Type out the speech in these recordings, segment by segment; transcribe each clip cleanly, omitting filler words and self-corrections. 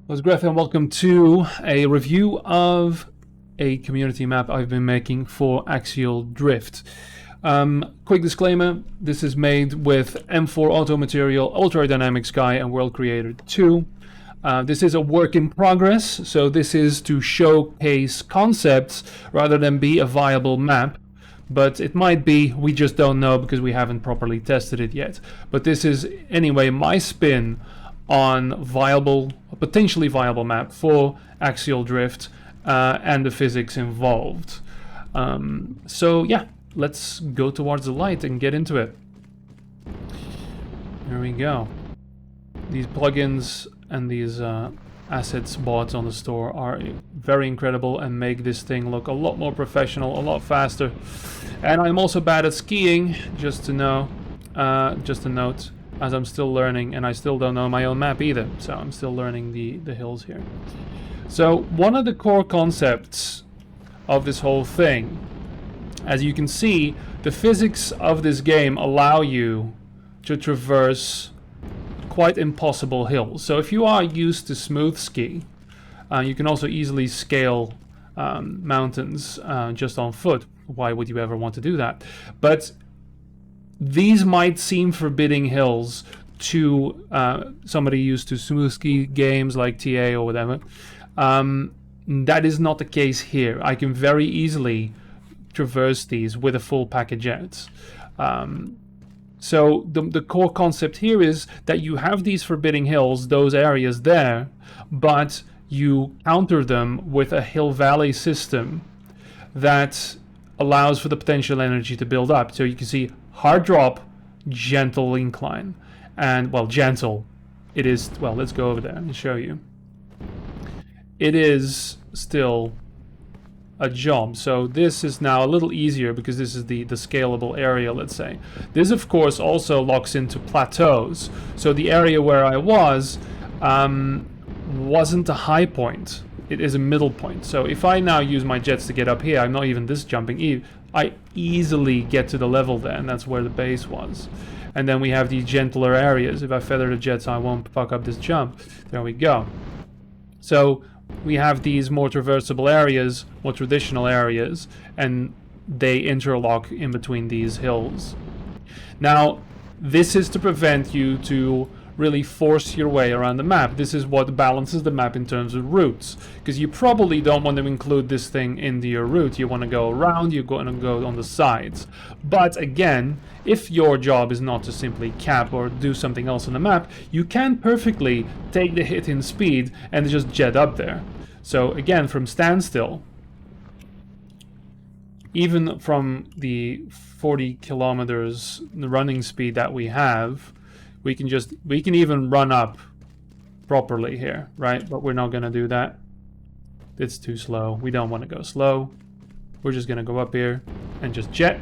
Well, it's Griff and welcome to a review of a community map I've been making for Axial Drift. Quick disclaimer, this is made with M4 Auto Material, Ultra Dynamic Sky and World Creator 2. This is a work in progress, so this is to showcase concepts rather than be a viable map. But it might be, we just don't know because we haven't properly tested it yet. But this is anyway my spin on a potentially viable map for Axial Drift and the physics involved. So yeah, let's go towards the light and get into it. There we go. These plugins and these assets bought on the store are very incredible and make this thing look a lot more professional, a lot faster. And I'm also bad at skiing, just to know, just a note, as I'm still learning, and I still don't know my own map either, so I'm still learning the hills here. So one of the core concepts of this whole thing, as you can see, the physics of this game allow you to traverse quite impossible hills. So if you are used to smooth ski, you can also easily scale mountains just on foot. Why would you ever want to do that? But these might seem forbidding hills to somebody used to smooth ski games like TA or whatever. That is not the case here. I can very easily traverse these with a full pack of jets. So the core concept here is that you have these forbidding hills, those areas there, but you counter them with a hill-valley system that allows for the potential energy to build up. So you can see hard drop, gentle incline. And, well, gentle. It is, well, let's go over there and show you. It is still a job. So this is now a little easier because this is the scalable area, let's say. This, of course, also locks into plateaus. So the area where I was wasn't a high point. It is a middle point. So if I now use my jets to get up here, I'm not even this jumping. I easily get to the level there, and that's where the base was. And then we have these gentler areas. If I feather the jets, I won't fuck up this jump. There we go. So we have these more traversable areas, more traditional areas, and they interlock in between these hills. Now, this is to prevent you to really force your way around the map. This is what balances the map in terms of routes, because you probably don't want to include this thing into your route. You want to go around, you're going to go on the sides. But again, if your job is not to simply cap or do something else on the map, you can perfectly take the hit in speed and just jet up there. So again, from standstill, even from the 40 kilometers running speed that we have, we can even run up properly here, right? But we're not going to do that. It's too slow. We don't want to go slow. We're just going to go up here and just jet.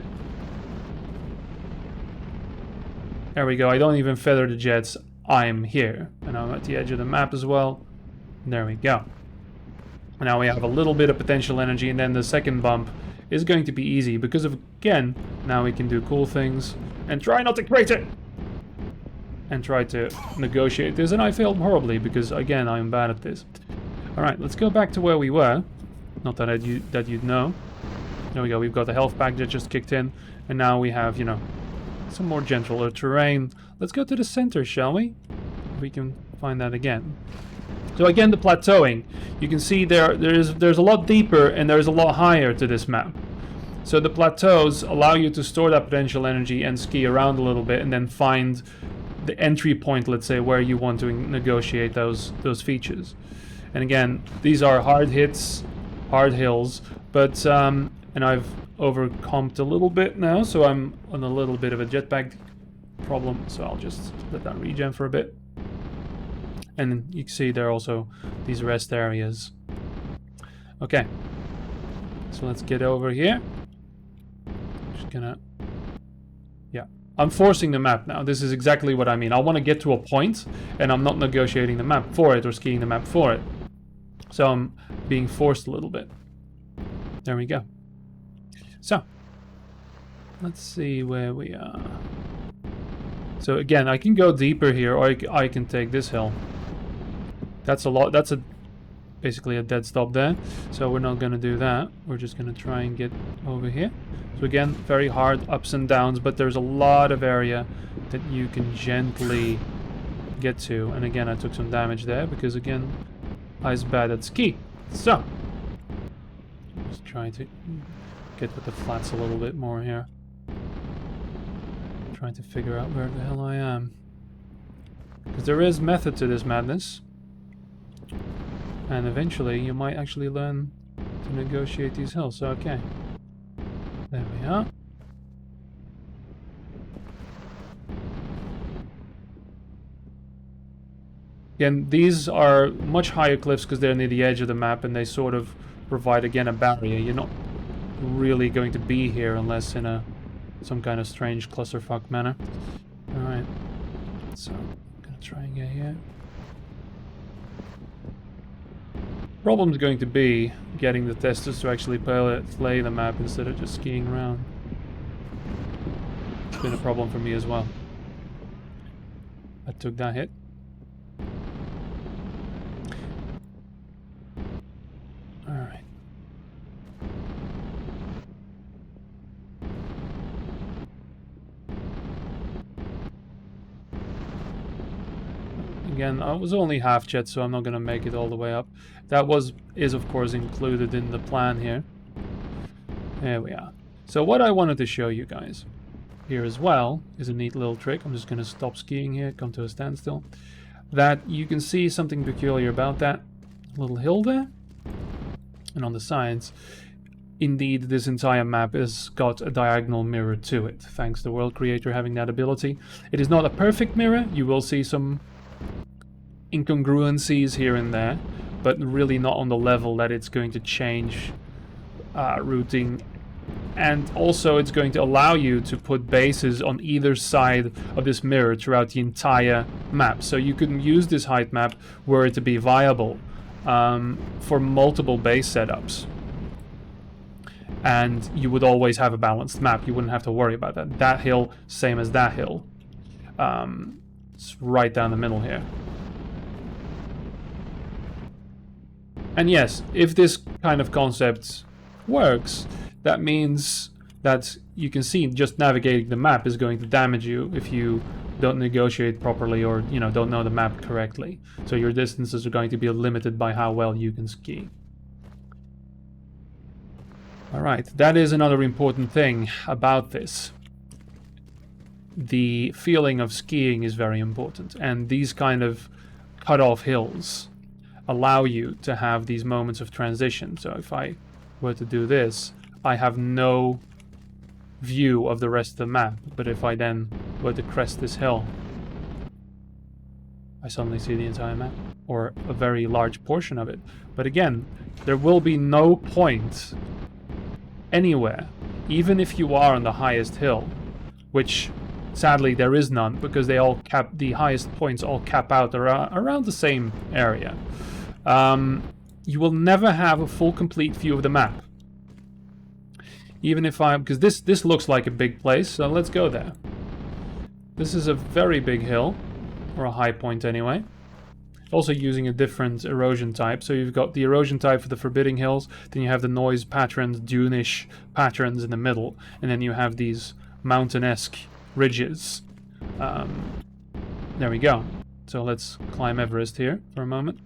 There we go. I don't even feather the jets. I'm here. And I'm at the edge of the map as well. And there we go. Now we have a little bit of potential energy, and then the second bump is going to be easy because of, again, now we can do cool things and try not to crate it. And try to negotiate this, and I failed horribly because, again, I'm bad at this. Alright, let's go back to where we were. Not that you'd know. There we go, we've got the health pack that just kicked in, and now we have, you know, some more gentler terrain. Let's go to the center, shall we? If we can find that again. So again, the plateauing. You can see there's a lot deeper and there's a lot higher to this map. So the plateaus allow you to store that potential energy and ski around a little bit and then find the entry point, let's say, where you want to negotiate those features. And again, these are hard hits, hard hills, but and I've overcomped a little bit now, so I'm on a little bit of a jetpack problem, so I'll just let that regen for a bit. And you can see there are also these rest areas. Okay, so let's get over here. Just gonna, yeah. I'm forcing the map now. This is exactly what I mean. I want to get to a point, and I'm not negotiating the map for it or skiing the map for it. So I'm being forced a little bit. There we go. So, let's see where we are. So again, I can go deeper here, or I can take this hill. That's a lot. That's basically a dead stop there. So we're not going to do that. We're just going to try and get over here. So again, very hard ups and downs, but there's a lot of area that you can gently get to. And again, I took some damage there because again, I was bad at ski. So just trying to get with the flats a little bit more here. Trying to figure out where the hell I am. Because there is method to this madness. And eventually you might actually learn to negotiate these hills. So, okay. There we are. Again, these are much higher cliffs because they're near the edge of the map and they sort of provide, again, a barrier. You're not really going to be here unless in some kind of strange clusterfuck manner. Alright. So, I'm going to try and get here. Problem's going to be getting the testers to actually play the map instead of just skiing around. It's been a problem for me as well. I took that hit. Alright. Again, I was only half jet, so I'm not going to make it all the way up. That is of course included in the plan here. There we are. So what I wanted to show you guys here as well is a neat little trick. I'm just going to stop skiing here, come to a standstill. That you can see something peculiar about that little hill there. And on the sides, indeed, this entire map has got a diagonal mirror to it, thanks to World Creator having that ability. It is not a perfect mirror. You will see some incongruencies here and there, but really not on the level that it's going to change routing. And also it's going to allow you to put bases on either side of this mirror throughout the entire map. So you can use this height map were it to be viable for multiple base setups. And you would always have a balanced map. You wouldn't have to worry about that. That hill, same as that hill. It's right down the middle here. And yes, if this kind of concept works, that means that you can see just navigating the map is going to damage you if you don't negotiate properly or, you know, don't know the map correctly. So your distances are going to be limited by how well you can ski. Alright, that is another important thing about this. The feeling of skiing is very important, and these kind of cut-off hills allow you to have these moments of transition. So if I were to do this, I have no view of the rest of the map, but if I then were to crest this hill, I suddenly see the entire map, or a very large portion of it. But again, there will be no point anywhere, even if you are on the highest hill, which sadly there is none, because they all cap, the highest points all cap out around the same area. You will never have a full complete view of the map. Even if because this looks like a big place, so let's go there. This is a very big hill, or a high point anyway. Also using a different erosion type. So you've got the erosion type for the forbidding hills, then you have the noise patterns, dune-ish patterns in the middle, and then you have these mountain-esque ridges. There we go. So let's climb Everest here for a moment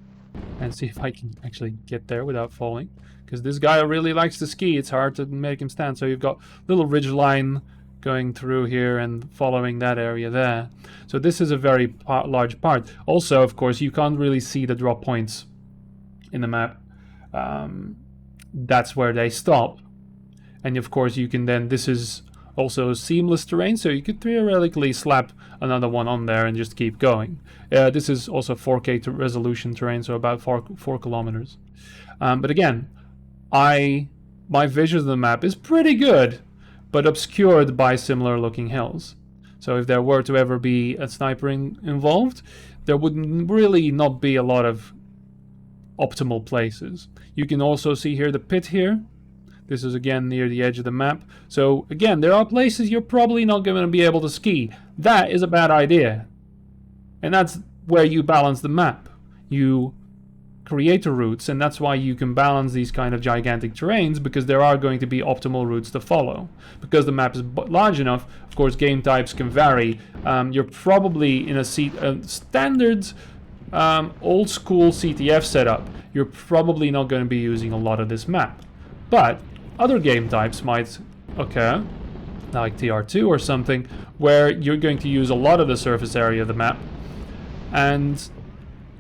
and see if I can actually get there without falling. Because this guy really likes to ski, it's hard to make him stand. So you've got little ridge line going through here and following that area there. So this is a very large part. Also, of course, you can't really see the drop points in the map. That's where they stop. And of course, you can then, this is also seamless terrain, so you could theoretically slap another one on there and just keep going. This is also 4K resolution terrain, so about 4 kilometers. But again, my vision of the map is pretty good, but obscured by similar looking hills. So if there were to ever be a snipering involved, there would really not be a lot of optimal places. You can also see here the pit here. This is again near the edge of the map. So again, there are places you're probably not going to be able to ski. That is a bad idea. And that's where you balance the map. You creator routes, and that's why you can balance these kind of gigantic terrains, because there are going to be optimal routes to follow. Because the map is large enough, of course, game types can vary. You're probably in a standard old school CTF setup. You're probably not going to be using a lot of this map. But other game types might occur, like TR2 or something, where you're going to use a lot of the surface area of the map, and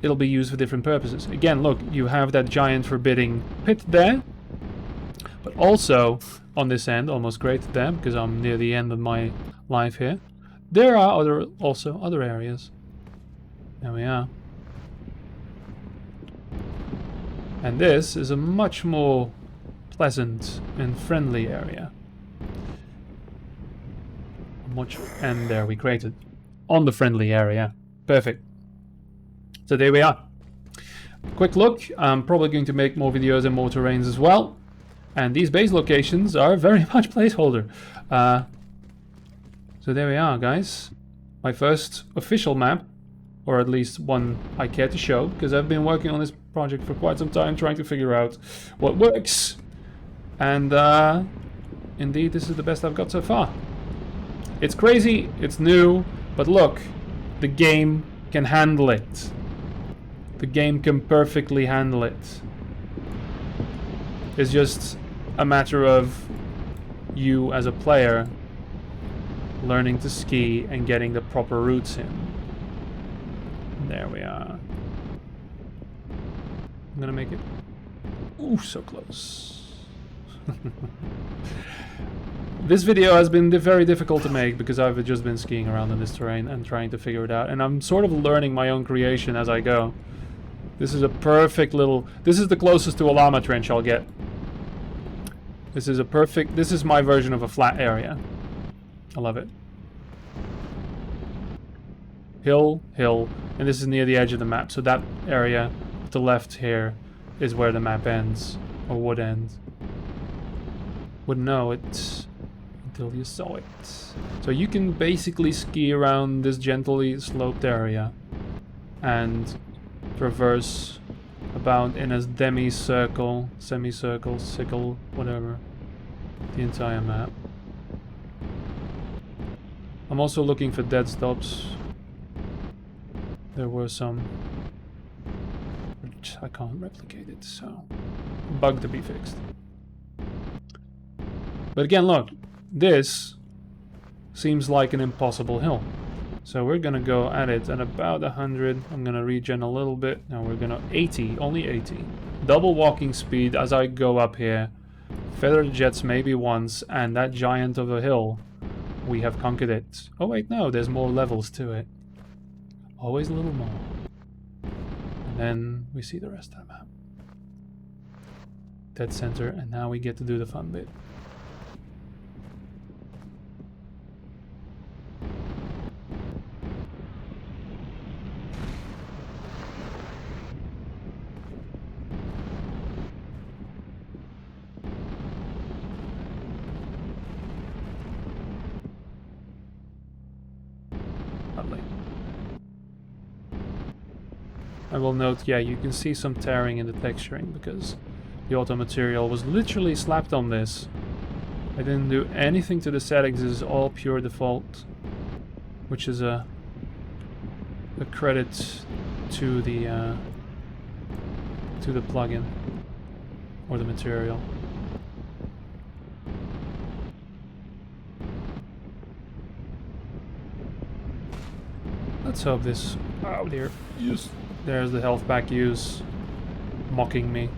it'll be used for different purposes. Again, look, you have that giant forbidding pit there, but also on this end, almost great there, because I'm near the end of my life here, there are also other areas. There we are. And this is a much more pleasant and friendly area. And there we created on the friendly area. Perfect. So there we are. Quick look. I'm probably going to make more videos and more terrains as well. And these base locations are very much placeholder. So there we are, guys. My first official map, or at least one I care to show, because I've been working on this project for quite some time, trying to figure out what works. And indeed, this is the best I've got so far. It's crazy, it's new, but look, the game can handle it. The game can perfectly handle it. It's just a matter of you as a player learning to ski and getting the proper routes in. There we are. I'm gonna make it. Ooh, so close. This video has been very difficult to make because I've just been skiing around in this terrain and trying to figure it out. And I'm sort of learning my own creation as I go. This is a perfect little... This is the closest to a llama trench I'll get. This is a perfect... This is my version of a flat area. I love it. Hill, hill, and this is near the edge of the map. So that area to the left here is where the map ends, or would end. Wouldn't know it until you saw it. So you can basically ski around this gently sloped area and traverse about in a semicircle, sickle, whatever, the entire map. I'm also looking for dead stops. There were some, which I can't replicate it, so bug to be fixed. But again, look, this seems like an impossible hill. So we're gonna go at it at about 100. I'm gonna regen a little bit. Now we're gonna 80, only 80. Double walking speed as I go up here. Feather jets maybe once, and that giant of a hill, we have conquered it. Oh wait, no, there's more levels to it. Always a little more. And then we see the rest of the map. Dead center, and now we get to do the fun bit. Lovely. I will note, yeah, you can see some tearing in the texturing because the auto material was literally slapped on this. I didn't do anything to the settings, this is all pure default, which is a credit to the plugin or the material. Let's hope this... Oh dear. Yes. There's the health pack use mocking me.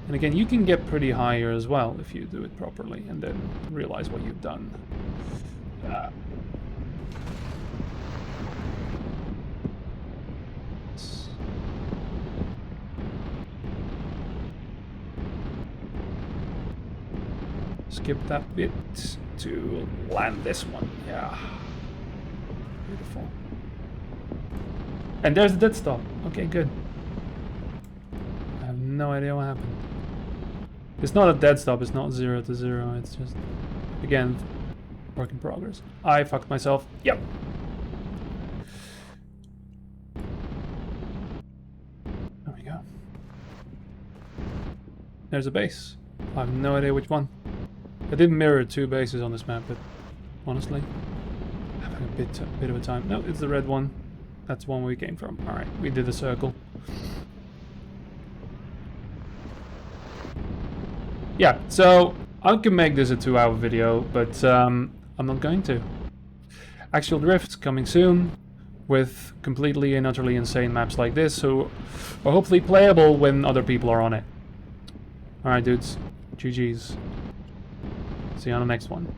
And again, you can get pretty high here as well if you do it properly and then realize what you've done. Skip that bit to land this one. Yeah. Beautiful. And there's the dead stop. Okay, good. I have no idea what happened. It's not a dead stop, it's not 0 to 0, it's just, again, work in progress. I fucked myself. Yep. go. There's a base. I have no idea which one. I did mirror 2 bases on this map, but honestly, having a bit of a time. No, it's the red one. That's one we came from. Alright, we did the circle. Yeah, so I can make this a 2-hour video, but I'm not going to. Axial Drift coming soon, with completely and utterly insane maps like this, so are hopefully playable when other people are on it. Alright dudes, GG's. See you on the next one.